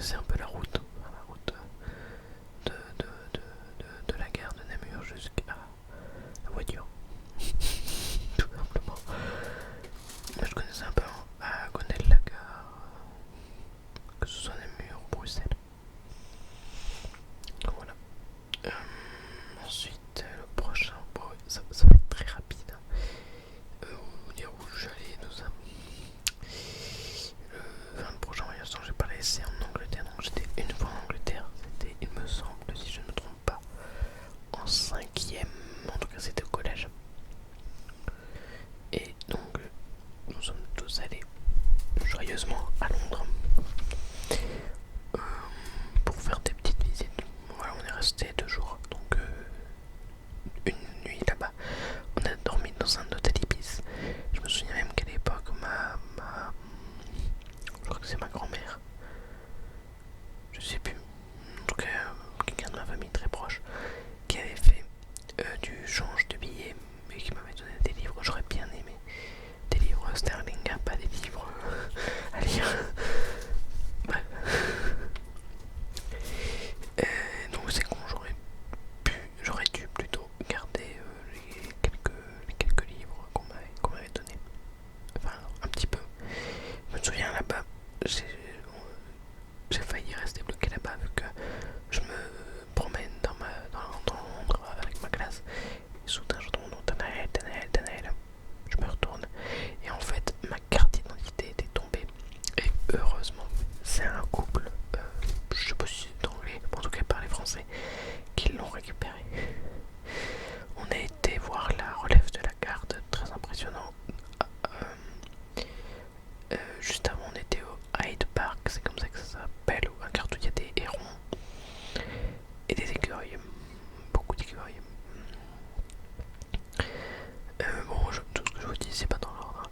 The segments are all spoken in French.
connaissais un peu la route, enfin, la route de la gare de Namur jusqu'à la voiture, tout simplement. Moi, je connaissais un peu à connaître la gare, que ce soit Namur ou Bruxelles. Donc voilà. Ensuite, le prochain, bon, ça va être très rapide. Vous dire où je suis allé, tout ça. Le prochain voyage dont j'ai parlé, c'est en Angleterre. Donc j'étais une fois en Angleterre. C'était, il me semble, si je ne me trompe pas, en cinquième. En tout cas, c'était au collège. Et donc, nous sommes tous allés joyeusement à Londres euh, pour faire des petites visites. Voilà, on est resté 2 jours. Donc, une nuit là-bas. On a dormi dans un hôtel Ibis. Je me souviens même qu'à l'époque, je crois que c'est ma grand-mère, je sais plus, en tout cas quelqu'un de ma famille très proche, qui avait fait du change de billets et qui m'avait donné des livres. J'aurais bien aimé des livres sterling, hein, pas des livres à lire. Bref. Donc c'est con, j'aurais dû plutôt garder les quelques livres qu'on m'avait donnés. Enfin, un petit peu. Je me souviens là-bas, j'ai failli rester bloqué là-bas vu que je me promène dans Londres avec ma classe. Et soudain, je tombe dans Danaël. Je me retourne et en fait, ma carte d'identité était tombée. Et heureusement, c'est un couple, je sais pas si c'est anglais, en tout cas parler français, qui l'ont récupéré. On a été voir la relève de la garde, très impressionnant. Juste avant, on était au Hyde Park, c'est comme ça que ça s'appelle, un quartier où il y a des hérons et des écureuils, beaucoup d'écureuils. Bon, tout ce que je vous dis, c'est pas dans l'ordre.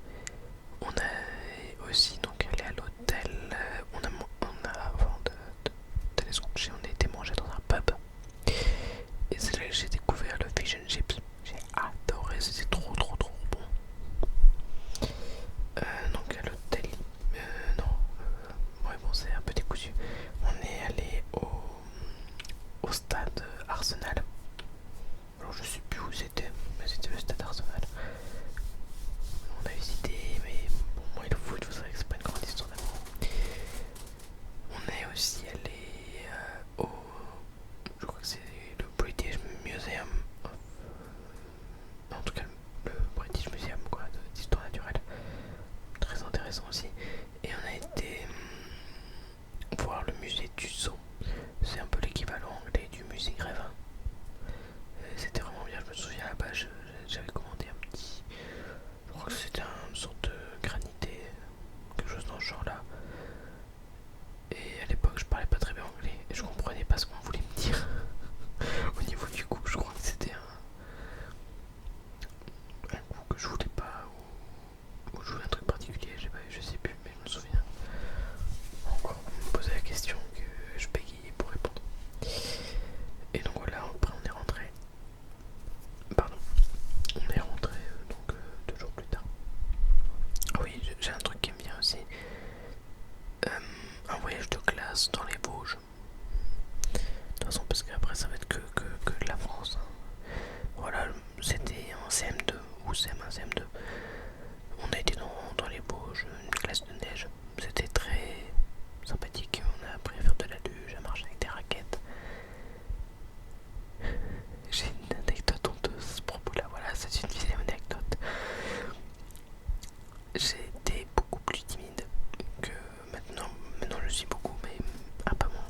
On a aussi donc allé à l'hôtel, avant d'aller se coucher, on a été manger dans un pub. Et c'est là que j'ai découvert le fish and chips. J'ai adoré, c'était trop bon. Donc à l'hôtel, non, ouais bon c'est un peu décousu. On est allé au stade Arsenal. Alors je sais plus où c'était, mais c'était le stade Arsenal. On a visité, mais bon moi le foot, vous savez que c'est pas une grande histoire d'amour. On est aussi allé je crois que c'est le British Museum, en tout cas le British Museum quoi, d'histoire naturelle. Très intéressant aussi. Et on a été voir le musée du zoo. C'est un peu l'équivalent anglais du musée Grévin. C'était vraiment bien, je me souviens là-bas, j'avais commandé un petit. Je crois que c'était une sorte de granité, quelque chose dans ce genre-là. Et à l'époque, je parlais pas très bien anglais et je comprenais pas ce qu'on voulait me dire. Au niveau du coup, je crois que c'était un coup que je voulais pas, ou je voulais un truc particulier, je sais plus, mais je me souviens. Encore, on me posait la question que je bégayais pour répondre. Et donc voilà, après on est rentré. Pardon. On est rentré donc 2 jours plus tard. Ah oui, j'ai un truc qui me vient aussi. Un voyage de classe dans les Vosges. De toute façon, parce qu'après ça va être que de la France. Hein. Voilà, c'était en CM2 ou CM1, CM2. On a été dans les Vosges, une classe de neige. C'était très sympathique. On a appris à faire de la luge, à marcher avec des raquettes. J'ai une anecdote honteuse à ce propos-là. Voilà, c'est une deuxième anecdote. J'étais beaucoup plus timide que maintenant. Maintenant, je suis beaucoup, mais un peu moins.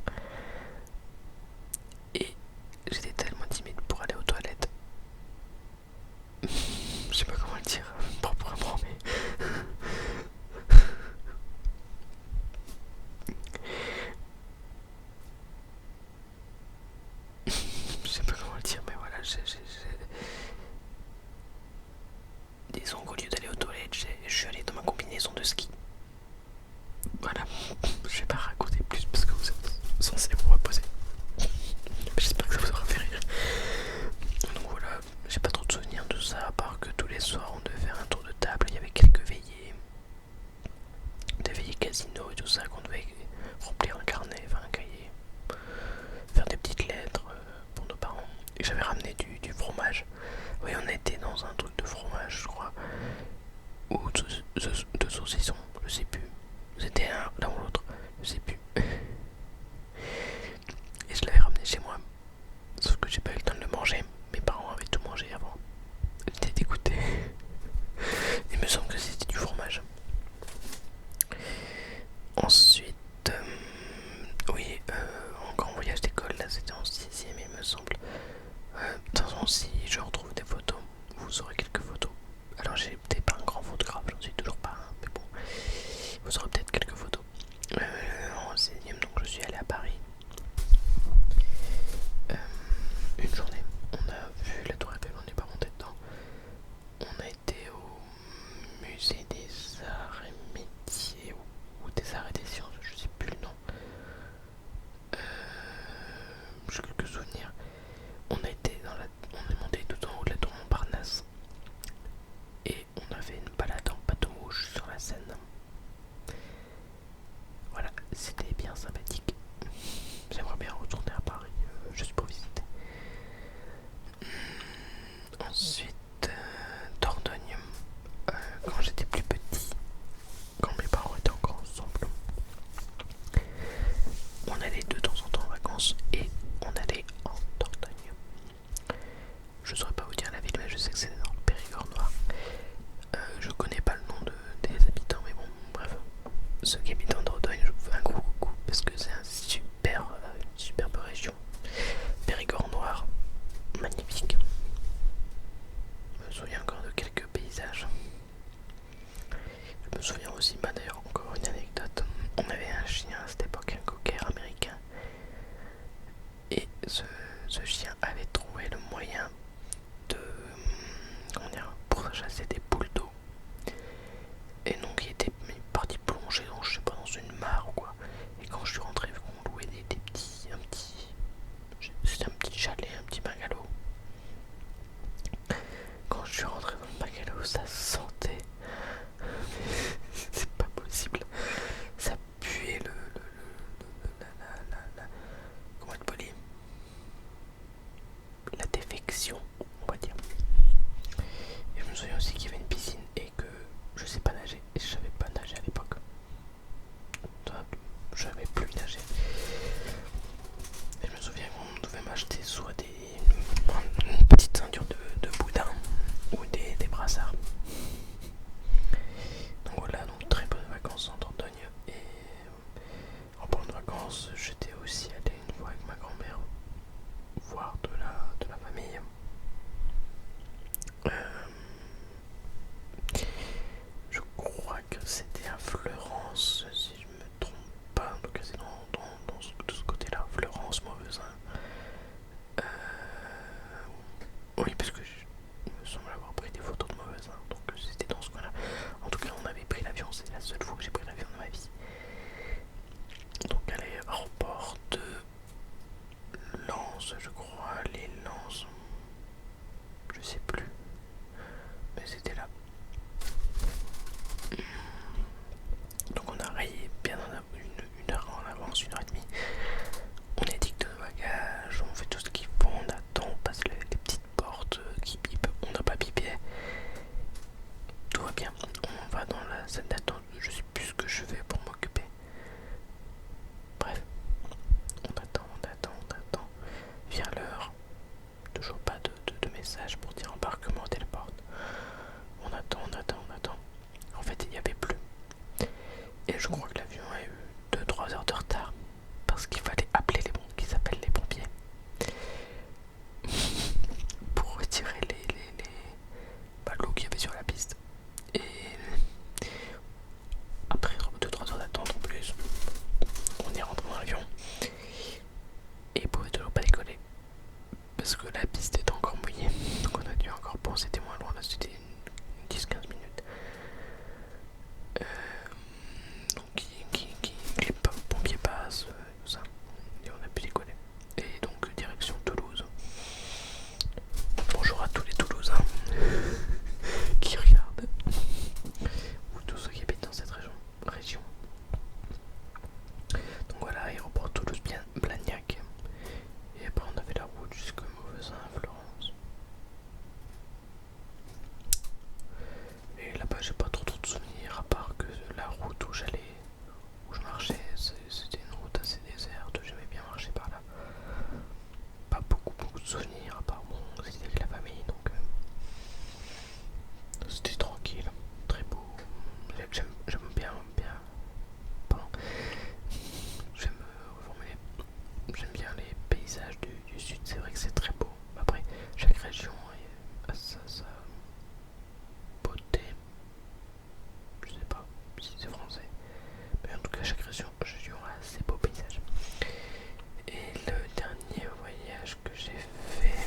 Et j'étais tellement timide pour aller aux toilettes. Je sais pas comment le dire. j'ai quelques souvenirs. On est monté tout en haut de la tour Montparnasse et on a fait une balade en bateau-mouche sur la Seine. Voilà, c'était bien sympathique. J'aimerais bien retourner à Paris juste pour visiter. Ensuite, Dordogne. Quand j'étais plus petit, quand mes parents étaient encore ensemble, on allait de temps en temps en vacances et on allait en Dordogne. Je saurais pas vous dire la ville, mais je sais que c'est dans le Périgord noir. Je connais pas le nom des habitants, mais bon, bref. Ceux qui habitent en Dordogne, je vous fais un gros coucou parce que c'est une superbe région. Périgord noir, magnifique. Je me souviens encore de quelques paysages. Je me souviens aussi, d'ailleurs, encore une anecdote. On avait un chien à cette époque, un cocker américain. Et ce chien avait trouvé le moyen de, pour chasser des poules d'eau. Et donc il était parti plonger dans, je sais pas, dans une mare ou quoi. Et quand je suis rentré, vu qu'on louait c'était un petit chalet, un petit bungalow. Quand je suis rentré dans le bungalow, ça sentait. C'est pas possible. Ça puait comment être poli, la défection, on va dire. Et je me souviens aussi qu'il y avait une piscine et que je sais pas nager. Et je savais pas nager à l'époque. Je savais plus nager. Et je me souviens qu'on devait m'acheter soit une petite ceinture de boudin ou des brassards. Donc voilà, donc très bonnes vacances en Dordogne. Et en parlant de vacances, j'étais aussi allé une fois avec ma grand-mère voir de la famille. Je crois que c'était à Fleurance, si je me trompe pas. En tout cas, c'est de ce côté-là, Fleurance, Mauvesin. Oui, parce que il me semble avoir pris des photos de Mauvesin, donc c'était dans ce coin-là. En tout cas, on avait pris l'avion, c'est la seule fois que j'ai pris l'avion dans ma vie. Donc à l'aéroport de Lens, je crois, les Lens, je sais plus, mais c'était là. Donc on a rayé bien une heure en avance, une heure et demie. On édicte nos bagages, on fait tout ce qu'il faut, on attend, on passe les petites portes qui bipent, on n'a pas bipé. Tout va bien, on va dans la salle d'attente, je sais plus ce que je fais pour m'occuper. Bref, on attend. Vient l'heure, toujours pas de message pour dire embarquement, téléporte. On attend. En fait, il n'y avait plus. Et je crois que l'avion a eu 2-3 heures de retard parce qu'il fallait appeler qu'ils s'appellent les pompiers pour retirer l'eau qu'il y avait sur la piste. Et après 2-3 heures d'attente en plus, on est rentré dans l'avion et il pouvait toujours pas décoller parce que la piste était encore mouillée. Donc on a dû encore penser, c'était moins loin, là c'était 10-15 minutes. Donc les pompiers passent, tout ça, et on a pu décoller. Et donc direction Toulouse. Bonjour à tous les Toulousains qui regardent, ou tous ceux qui habitent dans cette région. Donc voilà, aéroport Toulouse-Blagnac. Et après on a fait la route jusqu'au Mauvesin à Florence. Et là-bas j'ai pas trop de souvenirs à part que la route où je marchais, c'était une route assez déserte, j'aimais bien marcher par là. Pas beaucoup de souvenirs à part bon, c'était avec la famille donc c'était tranquille, très beau. J'aime bien, pardon, je vais me reformuler. J'aime bien les paysages du sud, c'est vrai que c'est très beau. Après, chaque région a sa beauté. Je sais pas si c'est français, mais en tout cas, chaque région a ses beaux paysages. Et le dernier voyage que j'ai fait,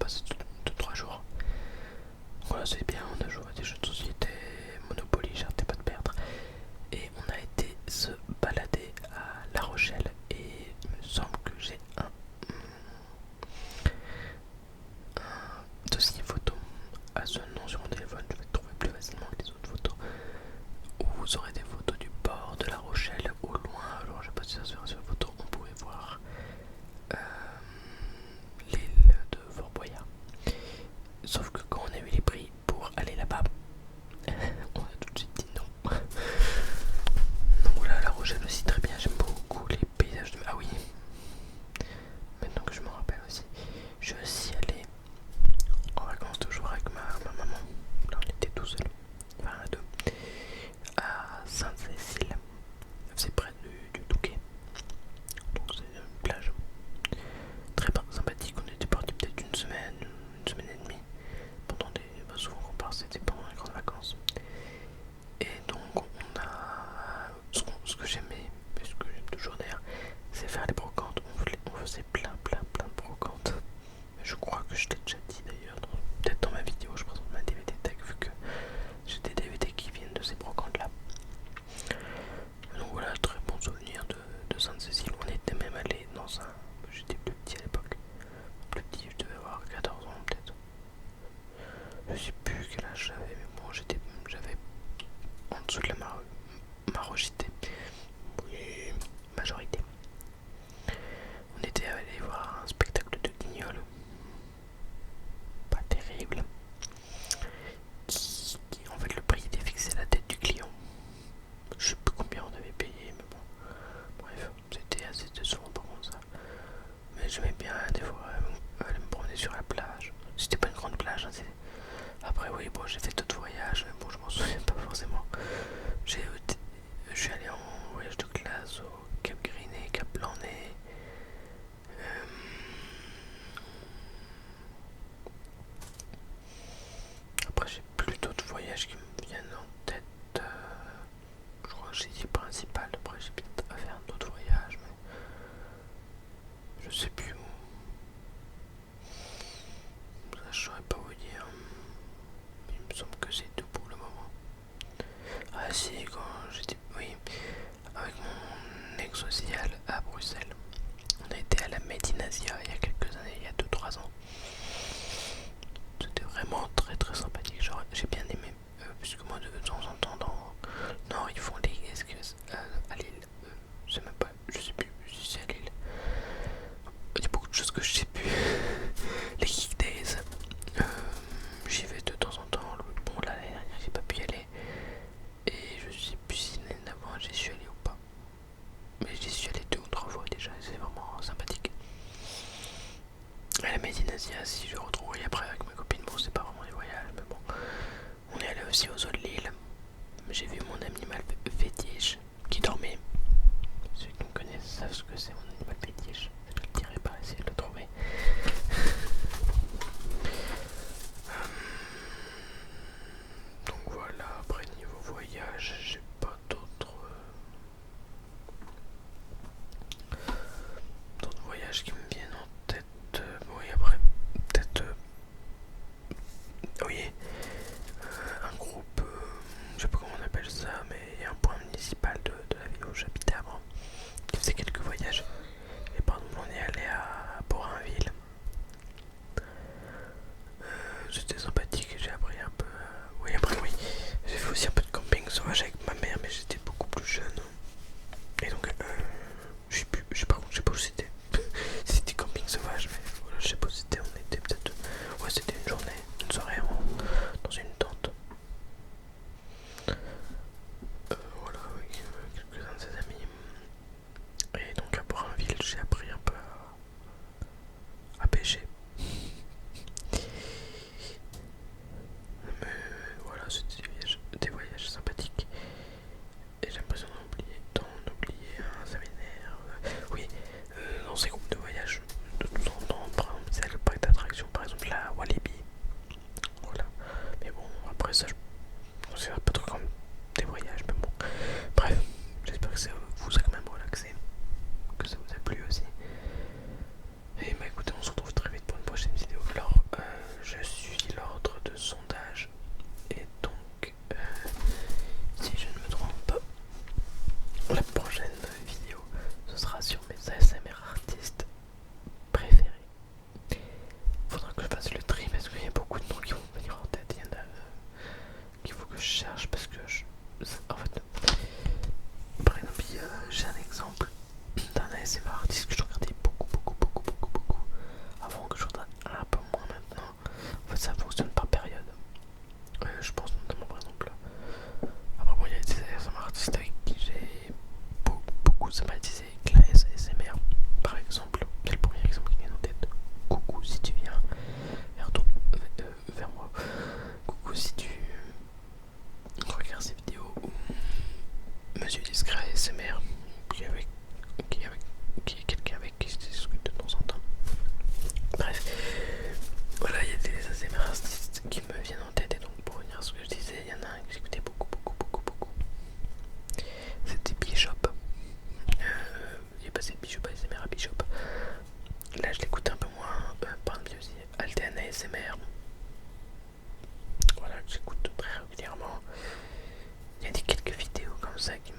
passé 2-3 jours. Voilà, c'est bien, on a joué à des jeux de société, Monopoly, j'arrêtais pas de perdre. Et on a été se balader à La Rochelle. Et il me semble que j'ai un dossier photo à ce nom sur mon téléphone. Je vais le trouver plus facilement que les autres photos. Où vous aurez des photos du port de La Rochelle au loin. Alors je sais pas si ça se verra sur la photo, on pouvait voir l'île de Fort Boyard. Sauf que quand on a eu les prix pour aller là-bas, on a tout de suite dit non. Donc voilà, La Rochelle aussi très bien, j'aime beaucoup les paysages de... Ah oui, maintenant que je me rappelle aussi, je suis aussi allé en vacances toujours avec ma maman. Là on était tout seul, enfin à deux, à Sainte-Cécile. C'est près du Touquet. Donc c'est une plage très sympathique. On était parti peut-être une semaine et demie. Pendant des... Bah souvent on part c'était pendant les grandes vacances. Et donc on a... Ce que j'aimais, et ce que j'aime toujours d'ailleurs, c'est faire les brocantes. On faisait plein de brocantes. Je crois que je t'ai déjà dit d'ailleurs, peut-être dans ma vidéo, je présente ma DVD tech, vu que j'ai des DVD qui viennent de ces brocantes là. Donc voilà, très bon souvenir de Sainte-Cécile. On était même allé dans un... J'étais plus petit à l'époque. Plus petit, je devais avoir 14 ans peut-être. Je sais plus quel âge j'avais, mais bon, j'avais en dessous de la majorité. Oui, majorité. On était allé voir un spectacle de Guignol. Pas terrible. Qui en fait le prix était fixé à la tête du client. Je sais plus combien on avait payé, mais bon. Bref, c'était assez décevant par contre ça. Mais j'aimais bien des fois aller me promener sur la plage. C'était pas une grande plage, hein, après oui, bon j'ai fait d'autres voyages, mais bon je m'en souviens pas forcément. Je suis allé en voyage de classe au Cap Griné, Cap Blanc-Nez. Après j'ai plus d'autres voyages qui me viennent en tête. Je crois que j'ai dit principal, après j'ai peut-être à faire d'autres voyages, mais je sais plus où. Ça je saurais pas vous dire. Il me semble que c'est tout pour le moment. Ah si, quand j'étais... Oui, avec mon ex-social à Bruxelles. On a été à la Medinasia il y a quelques années, il y a 2-3 ans. C'était vraiment très sympathique, genre j'ai bien aimé. Puisque moi de temps en temps dans... Non, ils font les... Est-ce que à Lille, je sais même pas, je sais plus si c'est à Lille. Il y a beaucoup de choses que je sais plus. Les Geek Days, j'y vais de temps en temps. Bon là l'année dernière j'ai pas pu y aller. Et je sais plus si l'année d'avant j'y suis allé ou pas. Mais j'y suis allé 2 ou 3 fois déjà, c'est vraiment sympathique. À la Médinasia, si je retrouverai après avec ma copine, bon c'est pas vraiment des voyages, mais bon. On est allé aussi aux eaux de Lille. J'ai vu mon animal fétiche qui dormait. Ceux qui me connaissent savent ce que c'est mon animal fétiche. Je le dirai pas, essayer de le trouver. Donc voilà, après niveau voyage, j'ai pas d'autres voyages qui me viennent en tête. Oui, après, peut-être. Oui, un groupe, je sais pas comment on appelle ça, mais il y a un point municipal de la ville où j'habitais avant qui faisait quelques voyages. Et par exemple, on est allé à Borainville. C'était sympathique, j'ai appris un peu. Oui, après, oui, j'ai fait aussi un peu de camping sauvage avec ma mère, mais j'étais beaucoup plus jeune. Et donc, je sais pas où c'était. C'était camping sauvage, mais voilà, je sais pas où c'était. On était peut-être. Ouais, c'était une journée, une soirée dans une tente. Voilà, avec quelques-uns de ses amis. Et donc, à Borainville, j'ai appris un peu à pêcher. ça fonctionne par période. Je pense notamment par exemple. Après bon, il y a des ASMR artistes avec qui j'ai beaucoup sympathisé, Glaise ASMR par exemple. C'est le premier exemple qui vient en tête. Coucou si tu viens vers moi. Coucou si tu regardes ces vidéos. Ou Monsieur Discret ASMR qui est quelqu'un avec qui je discute de temps en temps. Bref, voilà, il y a des ASMR artistes qui me viennent en tête, et donc pour revenir à ce que je disais, il y en a un que j'écoutais beaucoup. C'était Bishop. Il est passé de Bishop ASMR à Bishop. Là je l'écoute un peu moins. Par exemple, aussi Alten ASMR. Voilà, que j'écoute très régulièrement. Il y a des quelques vidéos comme ça qui me